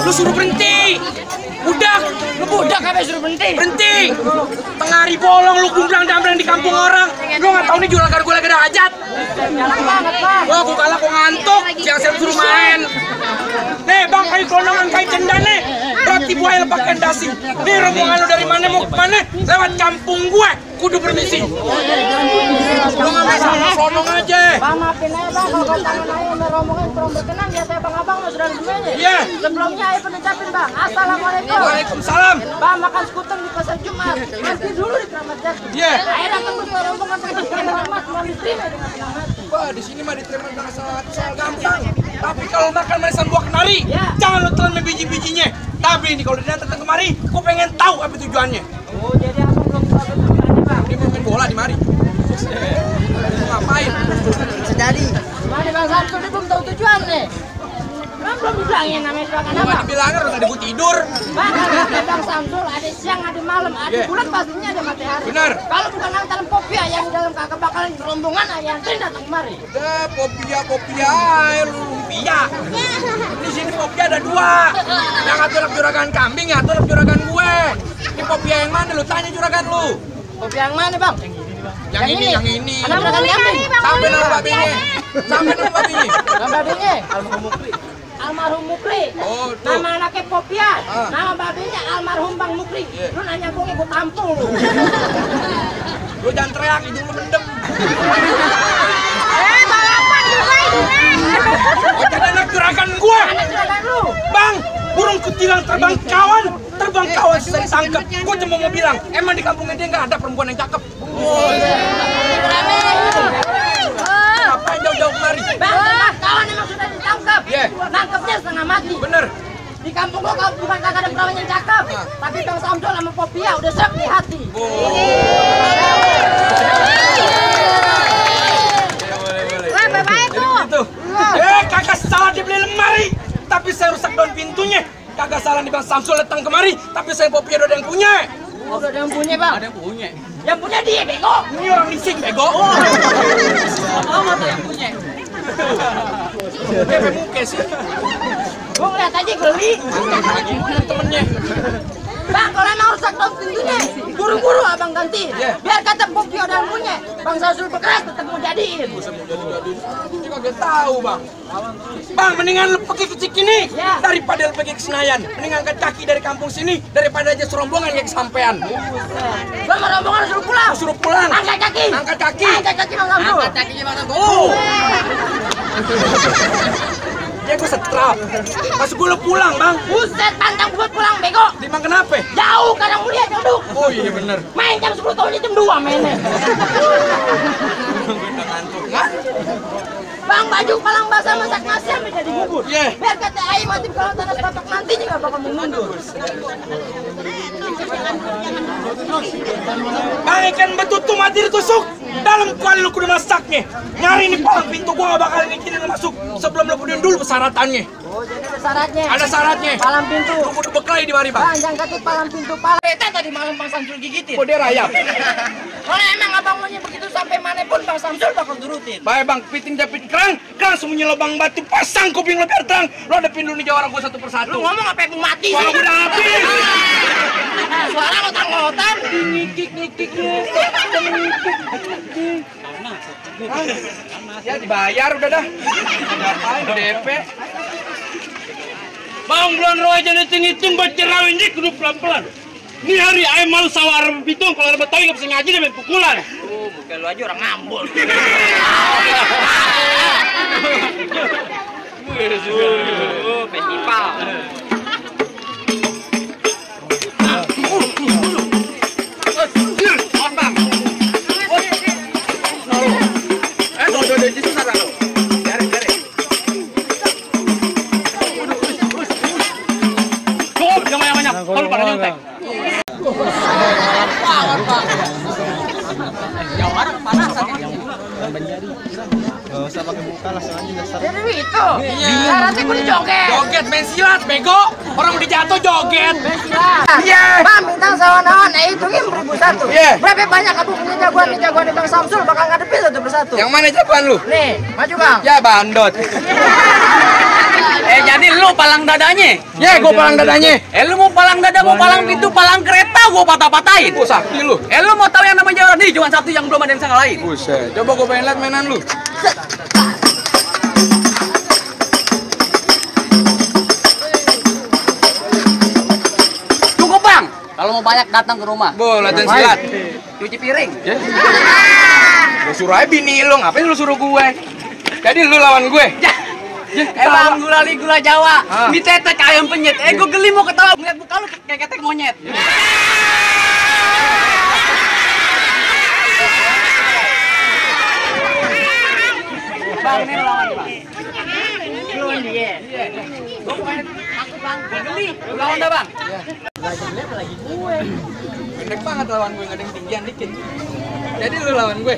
Lu suruh berhenti. Budak, lu budak apa suruh berhenti? Berhenti. Tengah hari bolong lu gumblang-dambrang di kampung orang. Lu nggak tahu nih juragan gue lagi ada hajat. Wah, gue kalah kok ngantuk. Siang-siang suruh main. Nih bang, kayu kolongan kayu cendan nih. Roti buaya pakai dasi. Nih rombongan lu dari mana mau ke mana? Lewat kampung gue. Kudu permisi. Lu nggak bisa sonong aja. Bang, maafin aja bang, kalau tangan aja sama rombongan kurang berkenan, ya saya bang-abang lo sudah semuanya. Iya. Sebelumnya ayo penucapin bang, assalamualaikum. Waalaikumsalam. Bang, makan skuter di pasar Jumat, nanti dulu di Keramat Jati. Iya. Ayo datang ke rombongan pengajian hormat, mau diterima dengan senang hati. Wah, di sini mah diterima dengan soal gampang. Tapi kalau makan manisan buah kenari, jangan lu telan biji-bijinya. Tapi ini kalau datang kemari, aku pengen tahu apa tujuannya. Oh, jadi abang belum tahu tujuannya bang? Dia mau main bola di mari. Ngapain? Sedari. Mana bang Samsul dia belum tahu tujuannya. Bang belum dibilangin namanya suaka Gua apa? dibilangin udah tadi gua tidur. Bang, ada bang Samsul, ada siang, ada malam, ada bulan pastinya ada matahari. Benar. Kalau bukan dalam popia yang dalam kakak bakalan rombongan yang sering datang kemari. Udah, popia, lumpia. Di sini popia ada dua. Yang satu anak juragan kambing, yang satu anak juragan gue. Ini popia yang mana? Lu tanya juragan lu. Popia yang mana bang? Yang ini. Anak juragan kambing. Sampai nama babinya. Nama babinya? Almarhum Mukri. Oh, tuh. Nama anaknya Popia. Nama babinya almarhum Bang Mukri. Lu nanya gue ibu tampung lu. Lu jangan teriak, hidung lu mendem. Balapan juga hidungnya. Oh, jadi anak juragan gue. Anak juragan lu. Bang, burung kutilang terbang kawan susah ditangkap. Gue cuma mau bilang, emang di kampungnya dia nggak ada perempuan yang cakep. Ngapain jauh-jauh kemari? Bang, kawan emang sudah ditangkap. Iya. Nangkepnya setengah mati. Bener. Di kampung gua bukan kagak ada perawan yang cakep, tapi Bang Samsul sama Popia udah serap di hati. Wah, baik tuh. Kagak salah dibeli lemari, tapi saya rusak daun pintunya. Kagak salah nih Bang Samsul datang kemari, tapi saya Popia udah ada yang punya. Oh, udah ada yang punya bang? Ada yang punya. Yang punya dia bego. Ini orang lising bego. Amat yang punya. Dia muka sih. Gua ngeliat aja geli. Temennya. Bang, kalau emang rusak daun pintunya, buru-buru abang ganti. Biar kata Popia udah yang punya, Bang Samsul berkeras tetap mau jadiin. Ini kagak tahu bang. Bang, mendingan lu pergi ke Cikini daripada lu pergi ke Senayan. Mendingan angkat kaki dari kampung sini daripada aja serombongan kayak kesampean. Bang, rombongan suruh pulang. Suruh pulang. Angkat kaki. Angkat kaki. Angkat kaki Bang Samsul. Angkat kakinya Bang Samsul. Dia gue setrap. Pas gue lu pulang bang. Buset, tantang buat pulang bego. Dimang kenapa? Jauh, kadang mulia joduk. Oh iya bener. Main jam 10 tahun jam 2 mainnya. Udah ngantuk nggak? Bang, baju palang basah masak nasi sampai jadi bubur. Iya. Biar kata air mati kalau tanah patok nanti juga bakal mengundur. Bang, ikan betutu mati ditusuk. Dalam kuali lu kudu masaknya. Nyari nih palang pintu gua gak bakal ngizinin lu masuk sebelum lu kuduin dulu persyaratannya. Oh, jadi ada syaratnya. Ada syaratnya. Palang pintu. Lu kudu beklai di mari bang. Bang, jangan kata palang pintu palang. Beta tadi malam Bang Samsul gigitin. Oh dia rayap. Kalau emang abang maunya begitu sampai mana pun Bang Samsul bakal turutin. Baik bang, piting japit kerang sembunyi lubang batu, pasang kuping lu biar terang. Lu hadapin dulu nih jawara gua satu persatu. Lu ngomong apa yang mati sih? Suara gua udah habis. Suara ngotang-ngotan. Ngikik. Ya dibayar udah dah. Ngapain DP? Bang bulan roh aja ngitung buat cerawin dik kudu pelan-pelan. Ini hari ayam malu sawar pitung kalau ada betawi nggak bisa ngaji dan main pukulan. Oh, bukan lu aja orang ngambul. Festival. jadi itu. Iya. Syaratnya kudu joget. Joget main silat, bego. Orang udah jatuh joget. Silat. Iya. Bang, bintang sawan-sawan, hitungin 1001. Iya. Berapa banyak kamu punya jagoan di Bang Samsul bakal ngadepin satu persatu. Yang mana jagoan lu? Nih, maju Bang. Ya bandot. Jadi lu palang dadanya? Ya, gua palang dadanya. Lu mau palang dada, mau palang pintu, palang kereta, gua patah-patahin. Gua sakti lu. Lu mau tahu yang namanya jalan nih, cuma satu yang belum ada yang bisa ngalahin. Buset, coba gua pengen lihat mainan lu. Cukup bang, kalau mau banyak datang ke rumah. Bo, latihan silat. Cuci piring. Ya. Lu suruh aja bini lu, ngapain lu suruh gue? Jadi lu lawan gue. Ya. Emang gulali gula Jawa, mie tetek ayam penyet. Gue geli mau ketawa ngeliat muka lu kayak ketek monyet. Bang, ini lawan bang. Lawan dia. Gue pokoknya takut bang, gue geli. Lu lawan dah bang. Pendek banget lawan gue, nggak ada yang tinggian dikit. Jadi lu lawan gue.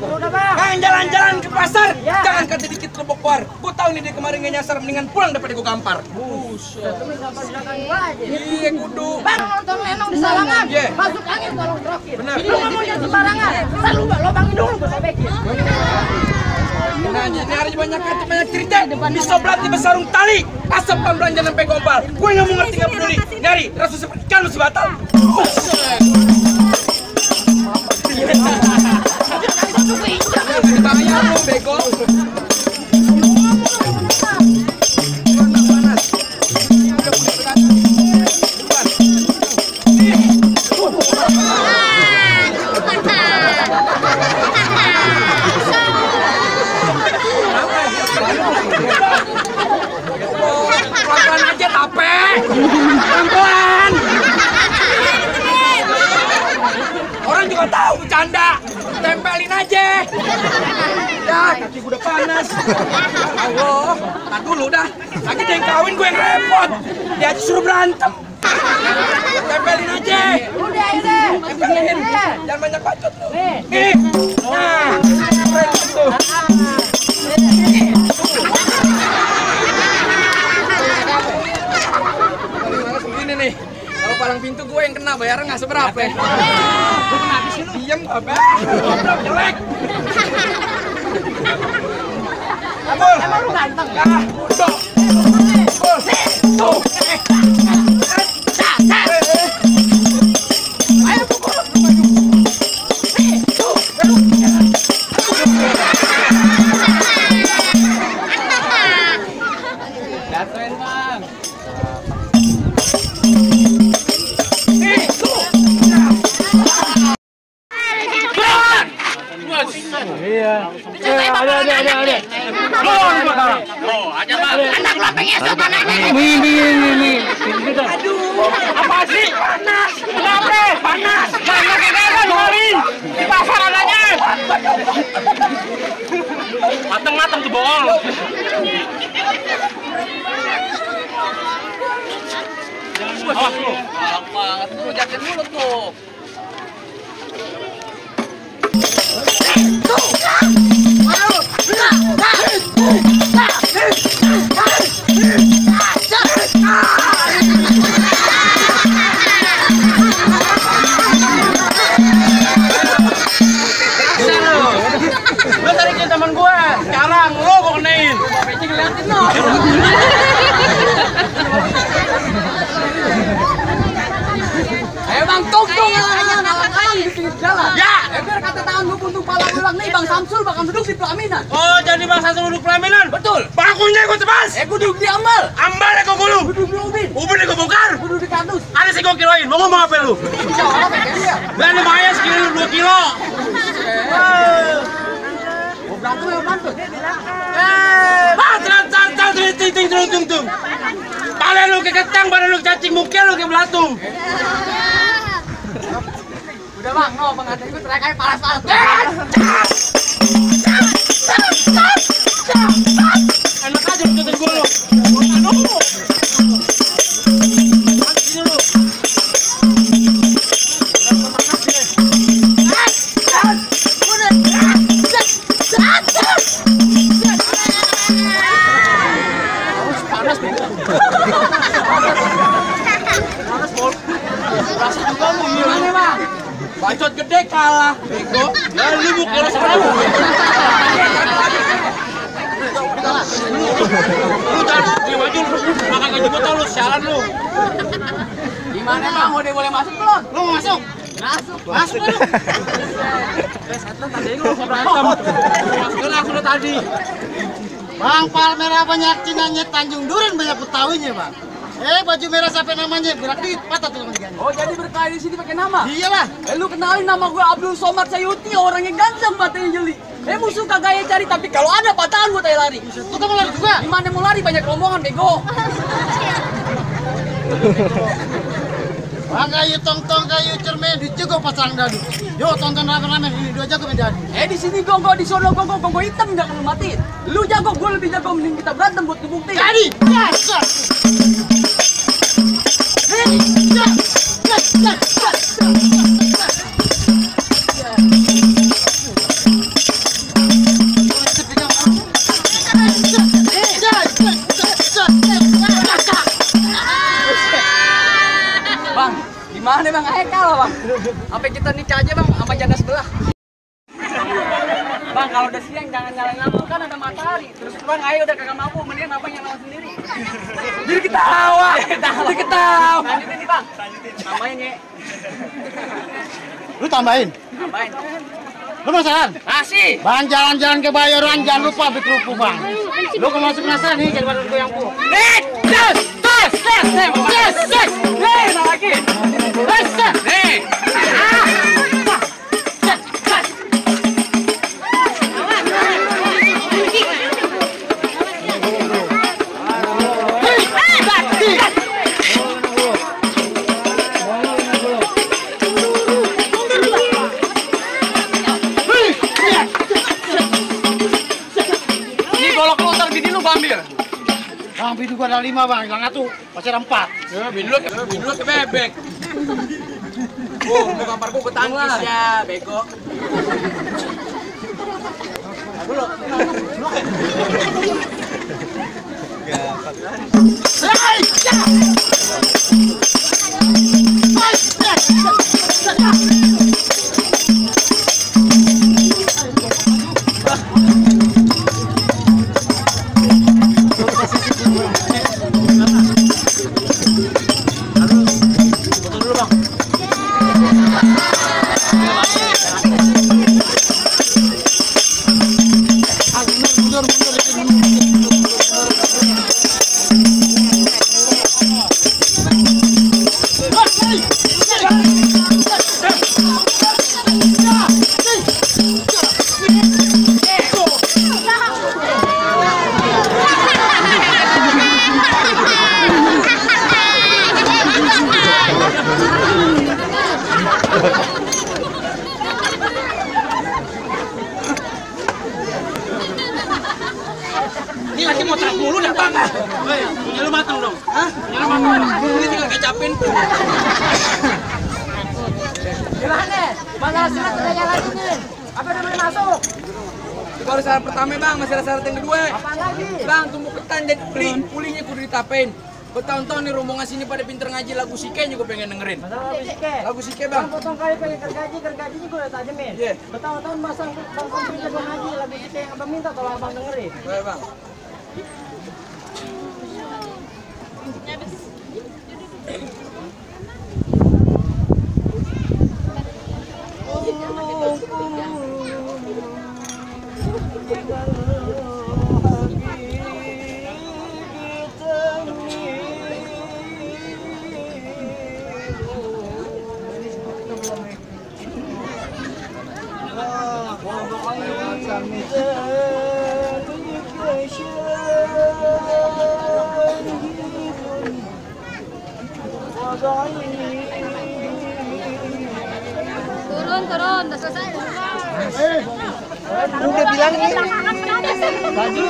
Udah Bang. Bang, jalan-jalan ke pasar. Ya. Jangan kata dikit lebok war. Gue tahu nih dia kemarin nggak nyasar, mendingan pulang daripada gue gampar. Buset. Iya, kudu. Bang, nonton lenong di Salangan. Iya. Masuk angin tolong drokir. Benar. Lu ngomong jangan sembarangan. Ntar lu lobangin dulu gue sobekin. Nah, ini hari banyak kata, banyak cerita. Disoblat di besarung tali. Asap pelan-pelan jangan sampai gompal. Gue nggak mau ngerti, nggak peduli. Nyari, rasu seperti ikan lu sebatal. Buset. Bayar lu, bego. Pelan-pelan aja, tape. Pelan-pelan. Orang juga tahu bercanda. Tempelin aja. Ya, kaki gue udah panas. Allah, tak dulu dah. Lagi dia yang kawin, gue yang repot. Dia aja suruh berantem. Tempelin aja. Udah. Tempelin. Jangan banyak bacot lu. Nih. Nah. Tuh. Paling males begini nih. Kalau palang pintu gue yang kena, bayarnya nggak seberapa. Gue kena di sini. Diem, apa? Goblok, jelek. Emang lu ganteng? Ya, udah. Tuh. Ayo pukul. Jatuhin bang. Ada. Aja bang. Anak lo pengen sama nanya. Aduh, apa sih? Panas. Kenapa? Panas. Panas kayak kemarin di pasar adanya. Mateng-mateng tuh bohong. Awas lu. Galak banget lu, jaket mulut tuh. Lu tarikin teman gue. Sekarang lu gue kenain. Peci ngeliatin lo. Ayo bang, tung ngalang-ngalang di pinggir jalan. Ya. Biar kata tangan lu untuk palang ulang nih, Bang Samsul bakal duduk di pelaminan. Oh, jadi bangsa duduk pelaminan? Betul. Bakunya gue tebas. Gue duduk di ambal. Ambal ya gue gulung. Duduk di ubin. Ubin gue bongkar. Gue duduk di kardus. Ada sih gue kiloin. Mau ngomong apa lu? Jawab ya dia. Dan lumayan sekilo 2 kilo. Mau berantem ya berantem. Tung. Badan lu kayak ketang, badan lu cacing, muka lu kayak belatung. Udah bang, no pengantin gue teriak aja palas-palas. Enak aja lu tutup gue lu. Sini lu. panas bego. Panas bol. Rasa juga lu gimana bang? Bacot gede kalah bego. Ya lu mau kira sekarang. Lu jangan punya baju lu. Makan gaji botol lu sialan lu. Gimana bang? Udah boleh masuk belum? Lu mau masuk? Masuk lu. Setan tadi lu berantem. Masukin aku lu tadi. Bang, Palmerah banyak Cinanya, Tanjung Duren banyak Betawinya, Bang. Baju merah sampai namanya berak duit patah tuh teman-teman. Oh, jadi berkali di sini pakai nama? Iyalah. Lu kenalin nama gue Abdul Somad Sayuti, orangnya ganteng matanya jeli. Musuh kagak gaya cari, tapi kalau ada patahan gue tanya lari. Tuh kamu lari juga. Gimana mau lari, banyak rombongan bego. Bang, kayu tong-tong, kayu cermin, dijago pasang dadu. Yo, tonton rame-rame, ini 2 jago menjadi. Di sini gongo, di sono gongo, gongo hitam nggak perlu matiin. Lu jago, gue lebih jago, mending kita berantem buat dibuktiin. Jadi, Bang, gimana bang? Ayo kalah bang. Apa kita nikah aja bang sama janda sebelah? Bang, kalau udah siang jangan nyalain lampu, kan ada matahari. Terus bang, ayo udah kagak mampu, mending abang nyalain sendiri. Jadi ketawa. Jadi ketawa. Lanjutin nih bang. Tambahin ya. lu tambahin. Tambahin. Lu penasaran? Masih. Bang, jalan-jalan ke Bayoran, jangan lupa beli kerupuk, Bang. Lu kalau masuk penasaran nih, jadi badan gue yang bu. Lagi. Ini golok lu ntar bini lu ambil. Bang, bini gua ada 5, Bang. Yang satu masih ada 4. Ya, bini lu ke bebek. Mau kampar gua ketangkis ya, bego. Ini lagi mau truk mulu dah bang. Punya lu matang dong. Hah? Punya lu matang. Ini tinggal kecapin. Gimana? Mana syarat udah lagi nih? Apa udah boleh masuk? Baru syarat pertama bang, masih ada syarat yang kedua. Apa lagi? Bang, tumbuh ketan jadi pulinya kudu ditapain. Bertahun-tahun nih rombongan sini pada pinter ngaji lagu Sike juga pengen dengerin. Masalah lagu Sike. Lagu Sike bang. Potong kali pengen gergajinya gue udah tajemin. Iya. Bertahun-tahun masang bang komputer gue ngaji lagu Sike yang abang minta tolong abang dengerin. Boleh bang. Turun, udah selesai. Udah bilang nih. Baju.